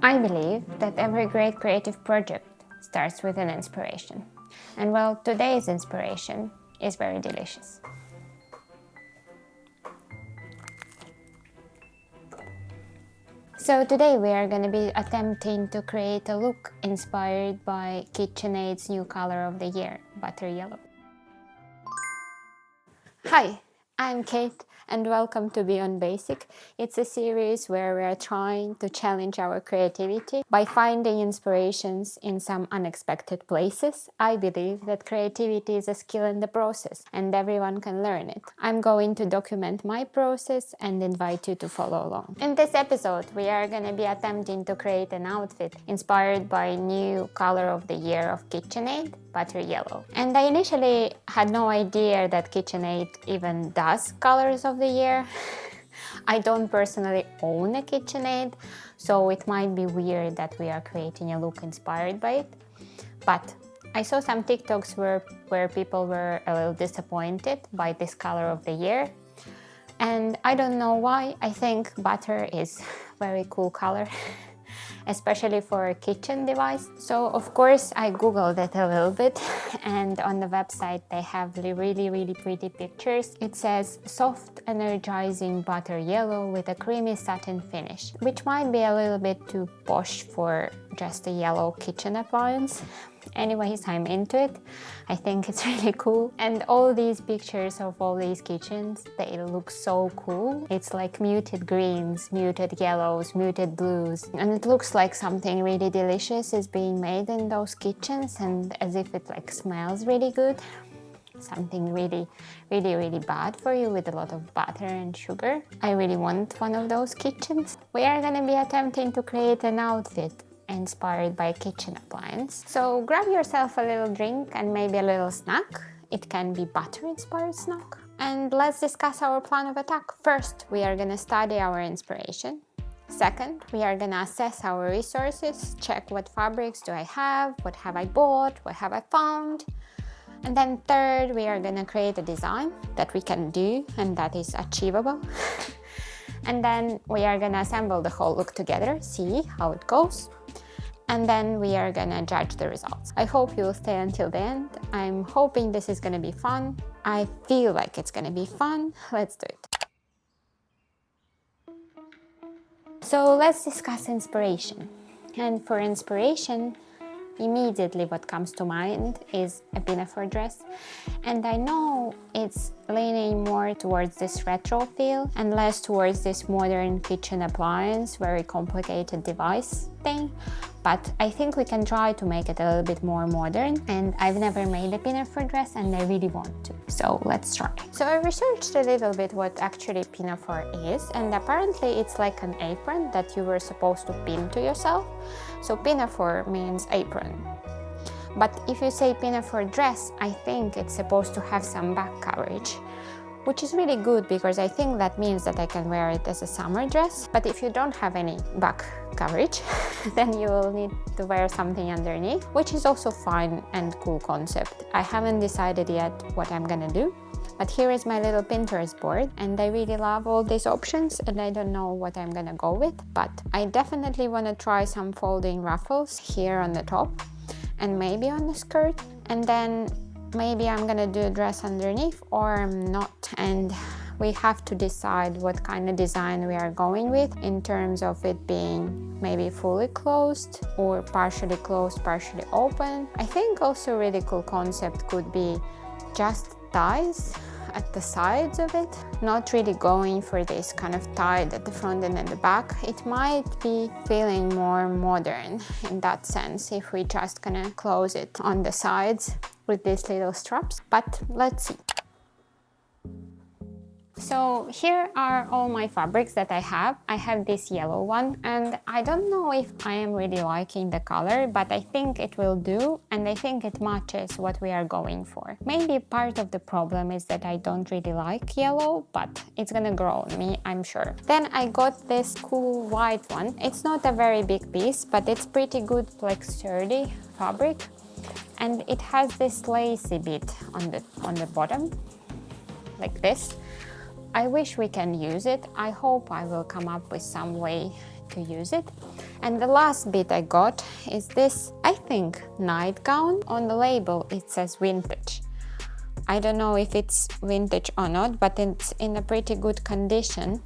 I believe that every great creative project starts with an inspiration. And well, today's inspiration is very delicious. So today we are going to be attempting to create a look inspired by KitchenAid's new color of the year, butter yellow. Hi, I'm Kate and welcome to Beyond Basic. It's a series where we are trying to challenge our creativity by finding inspirations in some unexpected places. I believe that creativity is a skill in the process and everyone can learn it. I'm going to document my process and invite you to follow along. In this episode, we are going to be attempting to create an outfit inspired by new color of the year of KitchenAid, butter yellow. And I initially had no idea that KitchenAid even does colors of the year. I don't personally own a KitchenAid, so it might be weird that we are creating a look inspired by it. But I saw some TikToks where people were a little disappointed by this color of the year. And I don't know why. I think butter is a very cool color. Especially for a kitchen device. So of course I googled it a little bit, and on the website they have really pretty pictures. It says soft energizing butter yellow with a creamy satin finish, which might be a little bit too posh for just a yellow kitchen appliance. Anyways, I'm into it. I think it's really cool. And all these pictures of all these kitchens, they look so cool. It's like muted greens, muted yellows, muted blues. And it looks like something really delicious is being made in those kitchens, and as if it like smells really good. Something really bad for you with a lot of butter and sugar. I really want one of those kitchens. We are gonna be attempting to create an outfit inspired by a kitchen appliance. So grab yourself a little drink and maybe a little snack. It can be butter inspired snack. And let's discuss our plan of attack. First, we are gonna study our inspiration. Second, we are gonna assess our resources, check what fabrics do I have, what have I bought, what have I found. And then third, we are gonna create a design that we can do and that is achievable. And then we are gonna assemble the whole look together, see how it goes. And then we are gonna judge the results. I hope you'll stay until the end. I'm hoping this is gonna be fun. I feel like it's gonna be fun. Let's do it. So let's discuss inspiration. And for inspiration, immediately what comes to mind is a pinafore dress. And I know it's leaning more towards this retro feel and less towards this modern kitchen appliance, very complicated device thing. But I think we can try to make it a little bit more modern, and I've never made a pinafore dress and I really want to. So let's try. So I researched a little bit what actually pinafore is, and apparently it's like an apron that you were supposed to pin to yourself. So pinafore means apron. But if you say pinafore dress, I think it's supposed to have some back coverage, which is really good because I think that means that I can wear it as a summer dress. But if you don't have any back coverage, then you will need to wear something underneath, which is also fine and cool concept. I haven't decided yet what I'm gonna do, but here is my little Pinterest board, and I really love all these options, and I don't know what I'm gonna go with, but I definitely wanna try some folding ruffles here on the top and maybe on the skirt, and then maybe I'm gonna do a dress underneath or I'm not. And we have to decide what kind of design we are going with in terms of it being maybe fully closed or partially closed, partially open. I think also a really cool concept could be just ties at the sides of it, not really going for this kind of tied at the front and at the back. It might be feeling more modern in that sense if we just gonna close it on the sides with these little straps, but let's see. So here are all my fabrics that I have. I have this yellow one, and I don't know if I am really liking the color, but I think it will do, and I think it matches what we are going for. Maybe part of the problem is that I don't really like yellow, but it's gonna grow on me, I'm sure. Then I got this cool white one. It's not a very big piece, but it's pretty good, like sturdy fabric. And it has this lacy bit on the bottom, like this. I wish we can use it. I hope I will come up with some way to use it. And the last bit I got is this, I think, nightgown. On the label it says vintage. I don't know if it's vintage or not, but it's in a pretty good condition.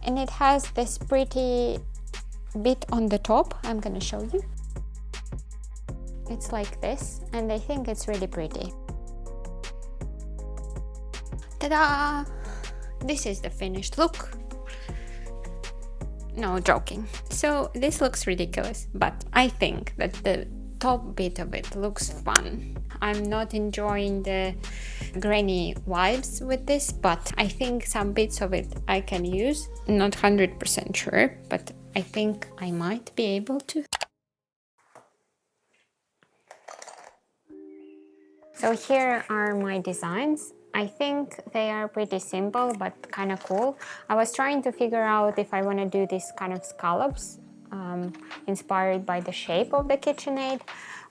And it has this pretty bit on the top. I'm gonna show you. It's like this, and I think it's really pretty. Ta-da! This is the finished look. No, joking. So this looks ridiculous, but I think that the top bit of it looks fun. I'm not enjoying the grainy vibes with this, but I think some bits of it I can use. Not 100% sure, but I think I might be able to. So here are my designs. I think they are pretty simple but kind of cool. I was trying to figure out if I want to do this kind of scallops inspired by the shape of the KitchenAid,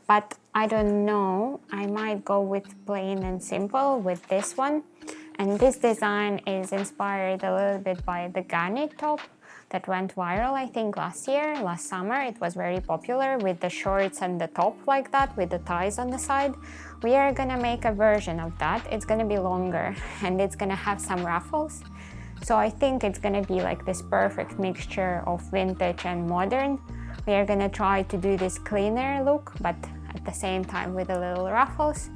but I don't know. I might go with plain and simple with this one. And this design is inspired a little bit by the garnet top that went viral, I think last summer. It was very popular with the shorts and the top like that with the ties on the side. We are gonna make a version of that. It's gonna be longer and it's gonna have some ruffles. So I think it's gonna be like this perfect mixture of vintage and modern. We are gonna try to do this cleaner look, but at the same time with the little ruffles.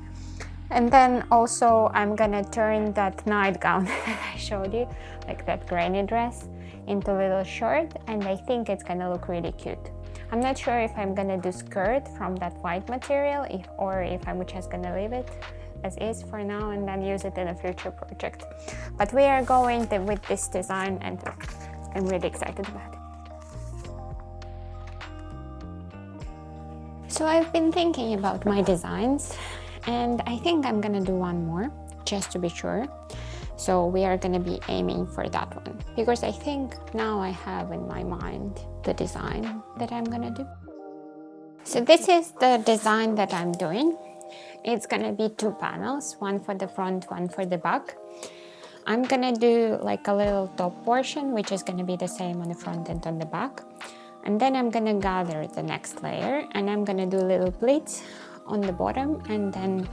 And then also I'm gonna turn that nightgown that I showed you, like that granny dress, into a little short, and I think it's gonna look really cute. I'm not sure if I'm gonna do skirt from that white material or if I'm just gonna leave it as is for now and then use it in a future project. But we are going with this design and I'm really excited about it. So I've been thinking about my designs and I think I'm gonna do one more just to be sure. So we are gonna be aiming for that one because I think now I have in my mind the design that I'm gonna do. So this is the design that I'm doing. It's gonna be 2 panels, one for the front, one for the back. I'm gonna do like a little top portion, which is gonna be the same on the front and on the back. And then I'm gonna gather the next layer and I'm gonna do little pleats on the bottom and then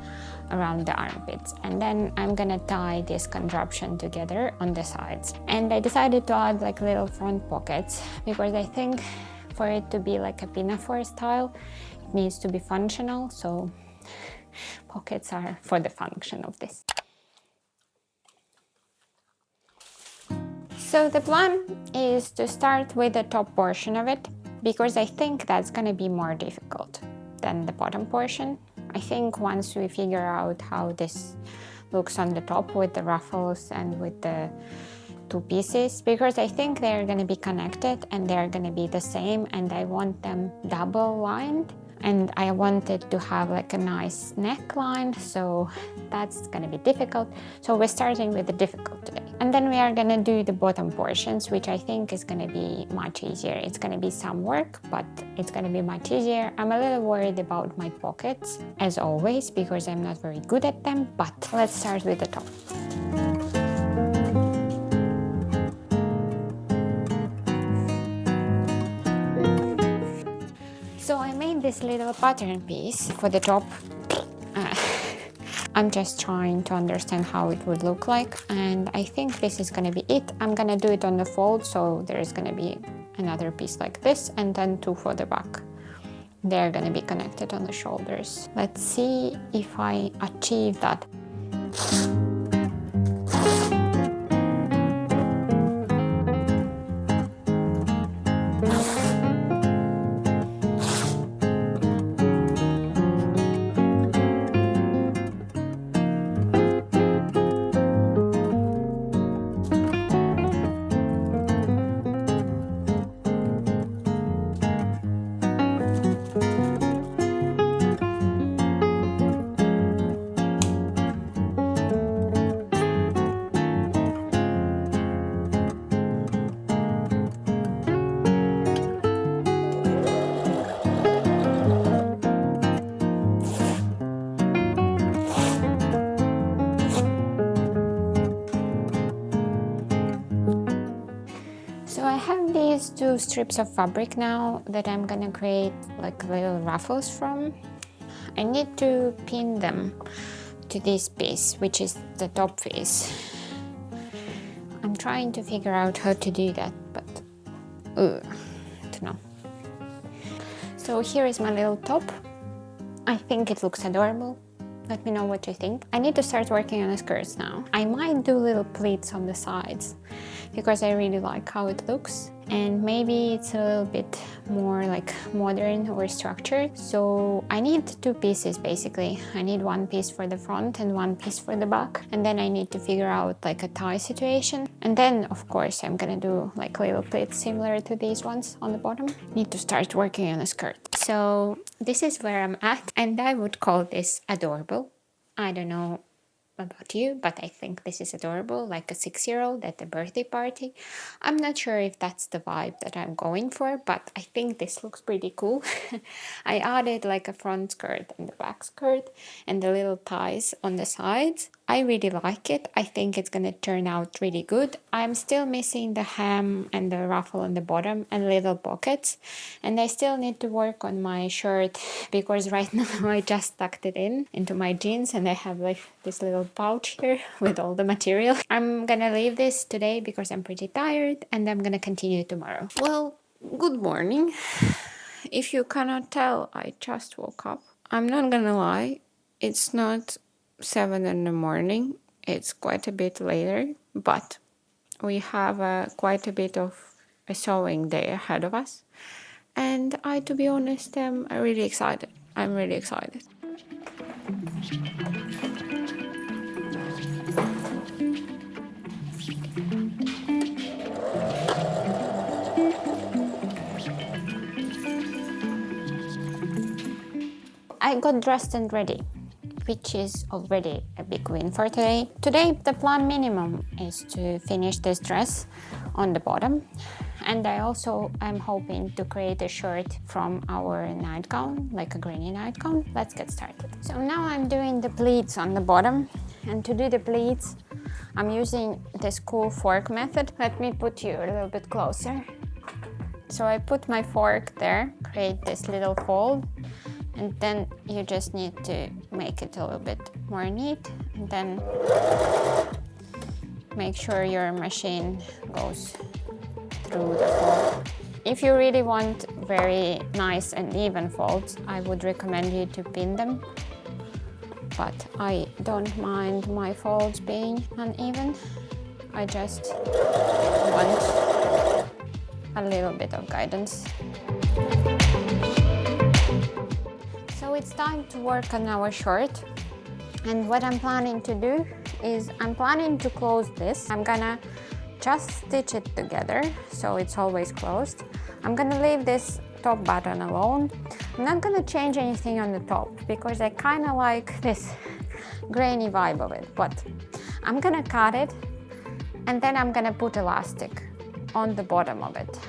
around the armpits. And then I'm gonna tie this contraption together on the sides. And I decided to add like little front pockets because I think for it to be like a pinafore style, it needs to be functional. So pockets are for the function of this. So the plan is to start with the top portion of it because I think that's gonna be more difficult than the bottom portion. I think once we figure out how this looks on the top with the ruffles and with the 2 pieces, because I think they're gonna be connected and they're gonna be the same and I want them double lined. And I wanted to have like a nice neckline, so that's gonna be difficult. So we're starting with the difficult today. And then we are gonna do the bottom portions, which I think is gonna be much easier. It's gonna be some work, but it's gonna be much easier. I'm a little worried about my pockets, as always, because I'm not very good at them, but let's start with the top. So I made this little pattern piece for the top. I'm just trying to understand how it would look like and I think this is gonna be it. I'm gonna do it on the fold, so there's gonna be another piece like this and then 2 for the back. They're gonna be connected on the shoulders. Let's see if I achieve that. these two strips of fabric now that I'm gonna create like little ruffles from. I need to pin them to this piece, which is the top piece. I'm trying to figure out how to do that, but I don't know. So here is my little top. I think it looks adorable. Let me know what you think. I need to start working on the skirts now. I might do little pleats on the sides because I really like how it looks. And maybe it's a little bit more like modern or structured. So I need two pieces basically. I need one piece for the front and one piece for the back. And then I need to figure out like a tie situation. And then of course I'm gonna do like little pleats similar to these ones on the bottom. Need to start working on a skirt. So this is where I'm at, and I would call this adorable. I don't know about you, but I think this is adorable, like a 6-year-old at a birthday party. I'm not sure if that's the vibe that I'm going for, but I think this looks pretty cool. I added like a front skirt and the back skirt and the little ties on the sides. I really like it. I think it's gonna turn out really good. I'm still missing the hem and the ruffle on the bottom and little pockets, and I still need to work on my shirt because right now I just tucked it into my jeans and I have like this little pouch here with all the material. I'm gonna leave this today because I'm pretty tired, and I'm gonna continue tomorrow. Well, good morning. If you cannot tell, I just woke up. I'm not gonna lie, it's not 7 in the morning, it's quite a bit later, but we have quite a bit of a sewing day ahead of us, and to be honest, I'm really excited. I'm really excited. I got dressed and ready, which is already a big win for today. Today the plan minimum is to finish this dress on the bottom, and I also am hoping to create a shirt from our nightgown, like a granny nightgown. Let's get started. So now I'm doing the pleats on the bottom, and to do the pleats I'm using this cool fork method. Let me put you a little bit closer. So I put my fork there, create this little fold, and then you just need to make it a little bit more neat, and then make sure your machine goes through the fold. If you really want very nice and even folds, I would recommend you to pin them, but I don't mind my folds being uneven. I just want a little bit of guidance. So it's time to work on our shirt, and what I'm planning to do is I'm planning to close this. I'm gonna just stitch it together so it's always closed. I'm gonna leave this top button alone. I'm not gonna change anything on the top because I kind of like this grainy vibe of it, but I'm gonna cut it and then I'm gonna put elastic on the bottom of it.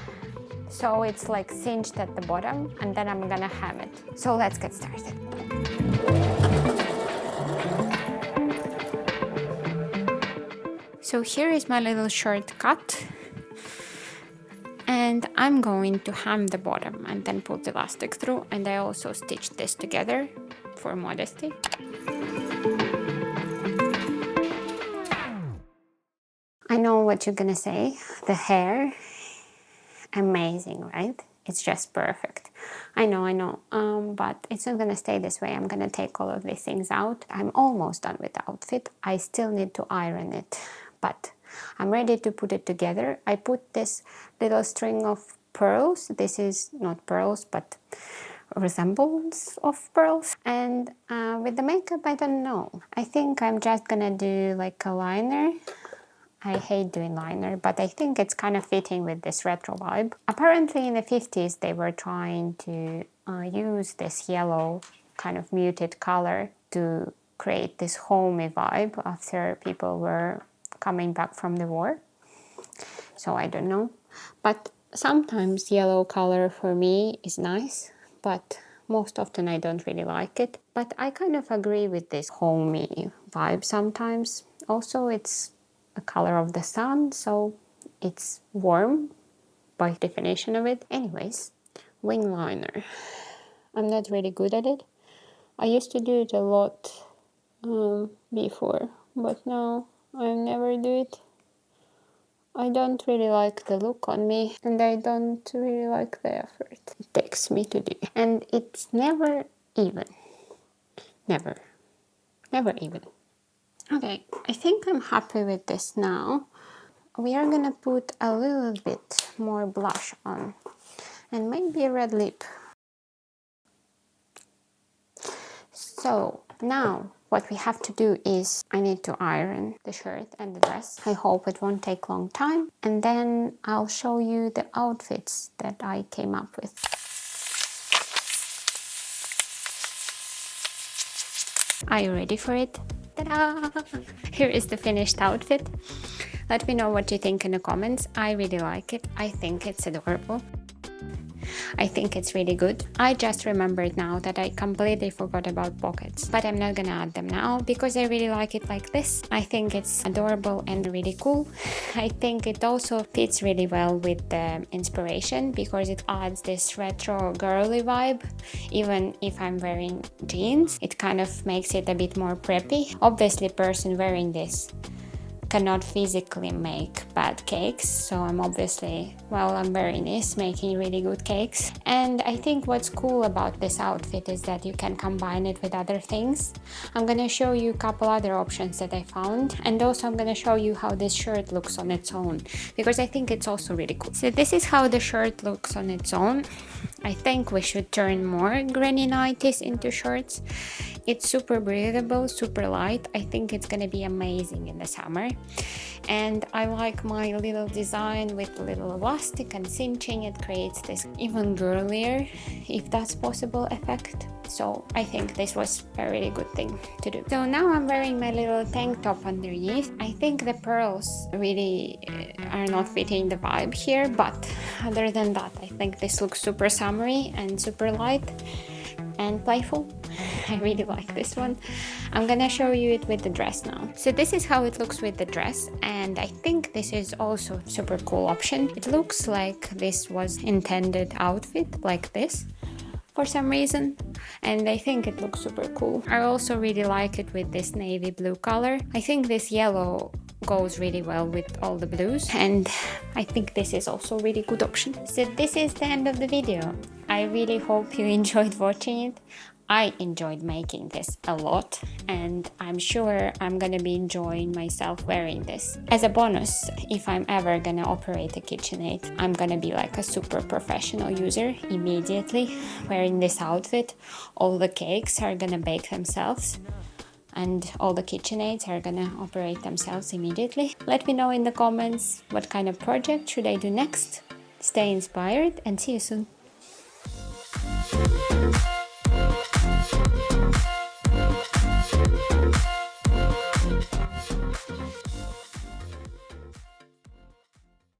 So it's like cinched at the bottom, and then I'm gonna hem it. So let's get started. So here is my little shirt cut, and I'm going to hem the bottom and then put the elastic through, and I also stitched this together for modesty. I know what you're gonna say, the hair. Amazing, right? It's just perfect. I know, but it's not gonna stay this way. I'm gonna take all of these things out. I'm almost done with the outfit. I still need to iron it, but I'm ready to put it together. I put this little string of pearls. This is not pearls, but resemblance of pearls. And with the makeup, I don't know. I think I'm just gonna do like a liner. I hate doing liner, but I think it's kind of fitting with this retro vibe. Apparently in the 50s they were trying to use this yellow kind of muted color to create this homey vibe after people were coming back from the war. So I don't know. But sometimes yellow color for me is nice, but most often I don't really like it. But I kind of agree with this homey vibe sometimes. Also, it's a color of the sun, so it's warm by definition of it. Anyways, wing liner. I'm not really good at it. I used to do it a lot before, but now I never do it. I don't really like the look on me, and I don't really like the effort it takes me to do. And it's never even. Never. Never even. Okay, I think I'm happy with this now. We are gonna put a little bit more blush on, and maybe a red lip. So now what we have to do is I need to iron the shirt and the dress. I hope it won't take long time, and then I'll show you the outfits that I came up with. Are you ready for it? Ta-da! Here is the finished outfit. Let me know what you think in the comments. I really like it. I think it's adorable. I think it's really good. I just remembered now that I completely forgot about pockets, but I'm not gonna add them now because I really like it like this. I think it's adorable and really cool. I think it also fits really well with the inspiration because it adds this retro girly vibe. Even if I'm wearing jeans, it kind of makes it a bit more preppy. Obviously, person wearing this cannot physically make bad cakes, so I'm obviously, while I'm wearing this, making really good cakes. And I think what's cool about this outfit is that you can combine it with other things. I'm gonna show you a couple other options that I found, and also I'm gonna show you how this shirt looks on its own, because I think it's also really cool. So this is how the shirt looks on its own. I think we should turn more granny nighties into shirts. It's super breathable, super light. I think it's gonna be amazing in the summer. And I like my little design with a little elastic and cinching. It creates this even girlier, if that's possible, effect. So I think this was a really good thing to do. So now I'm wearing my little tank top underneath. I think the pearls really are not fitting the vibe here, but other than that, I think this looks super summery and super light and playful. I really like this one. I'm gonna show you it with the dress now. So this is how it looks with the dress, and I think this is also a super cool option. It looks like this was intended outfit like this for some reason, and I think it looks super cool. I also really like it with this navy blue color. I think this yellow goes really well with all the blues, and I think this is also a really good option. So this is the end of the video. I really hope you enjoyed watching it. I enjoyed making this a lot, and I'm sure I'm gonna be enjoying myself wearing this. As a bonus, if I'm ever gonna operate a KitchenAid, I'm gonna be like a super professional user immediately wearing this outfit. All the cakes are gonna bake themselves, and all the KitchenAids are gonna operate themselves immediately. Let me know in the comments what kind of project should I do next. Stay inspired and see you soon.